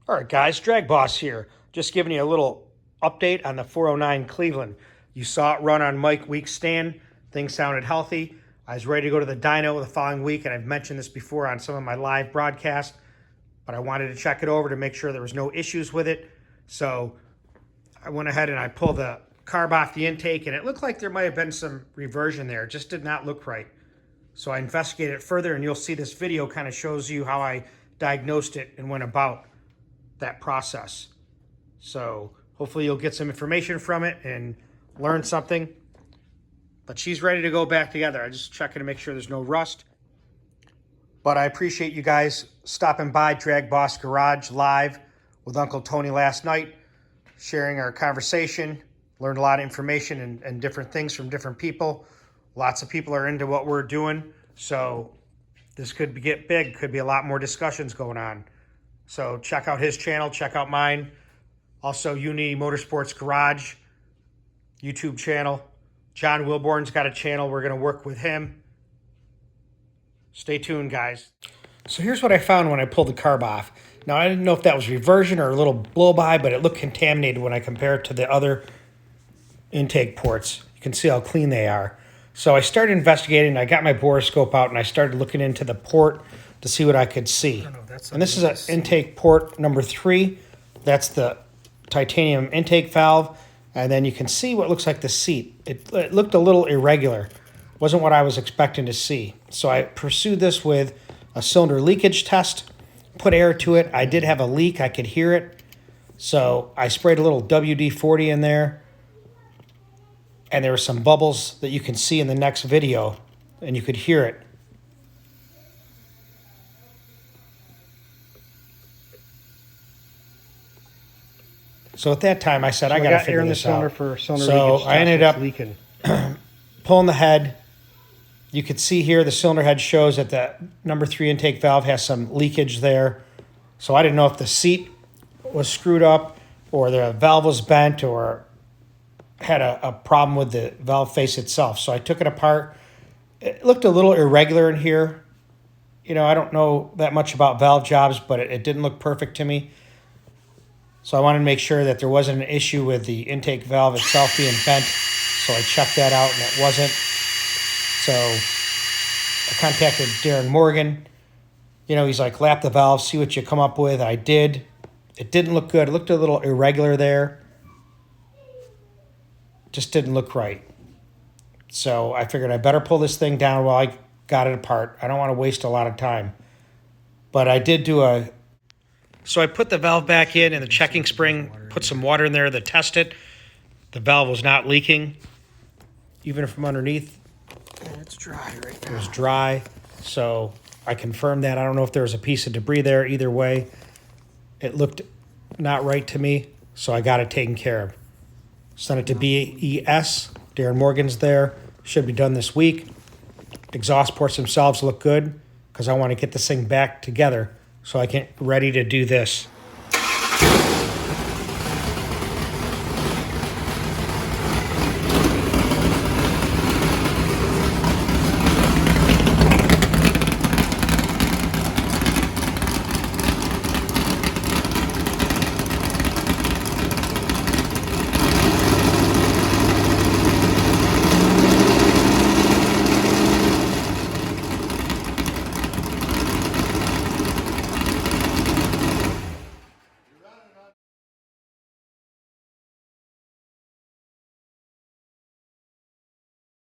All right, guys, DragBoss here. Just giving you a little update on the 409 Cleveland. You saw it run on Mike Week's stand. Things sounded healthy. I was ready to go to the dyno the following week, and I've mentioned this before on some of my live broadcasts, but I wanted to check it over to make sure there was no issues with it. So I went ahead and I pulled the carb off the intake, and it looked like there might have been some reversion there. It just did not look right. So I investigated it further, and you'll see this video kind of shows you how I diagnosed it and went about that process. So hopefully you'll get some information from it and learn something. But she's ready to go back together. I just checking to make sure there's no rust. But I appreciate you guys stopping by DragBoss Garage live with Uncle Tony last night, sharing our conversation. Learned a lot of information and different things from different people. Lots of people are into what we're doing. So this could get big, could be a lot more discussions going on. So check out his channel, check out mine. Also, Unity Motorsports Garage YouTube channel. John Wilborn's got a channel. We're going to work with him. Stay tuned, guys. So here's what I found when I pulled the carb off. Now, I didn't know if that was reversion or a little blow-by, but it looked contaminated when I compare it to the other intake ports. You can see how clean they are. So I started investigating. I got my borescope out, and I started looking into the port to see what I could see. And this is an intake port number 3. That's the titanium intake valve. And then you can see what looks like the seat. It looked a little irregular. Wasn't what I was expecting to see. So I pursued this with a cylinder leakage test, put air to it. I did have a leak. I could hear it. So I sprayed a little WD-40 in there. And there were some bubbles that you can see in the next video. And you could hear it. So at that time, I said, I got to figure this out. So I ended up pulling the head. You could see here the cylinder head shows that the number 3 intake valve has some leakage there. So I didn't know if the seat was screwed up or the valve was bent or had a problem with the valve face itself. So I took it apart. It looked a little irregular in here. You know, I don't know that much about valve jobs, but it didn't look perfect to me. So I wanted to make sure that there wasn't an issue with the intake valve itself being bent. So I checked that out, and it wasn't. So I contacted Darren Morgan. You know, he's like, lap the valve, see what you come up with. I did. It didn't look good. It looked a little irregular there. Just didn't look right. So I figured I better pull this thing down while I got it apart. I don't want to waste a lot of time. But I did do So I put the valve back in and the checking spring, put some water in there to test it. The valve was not leaking, even from underneath. It's dry right now. It was dry, so I confirmed that. I don't know if there was a piece of debris there. Either way, it looked not right to me, so I got it taken care of. Sent it to BES. Darren Morgan's there. Should be done this week. Exhaust ports themselves look good because I want to get this thing back together so I can ready to do this.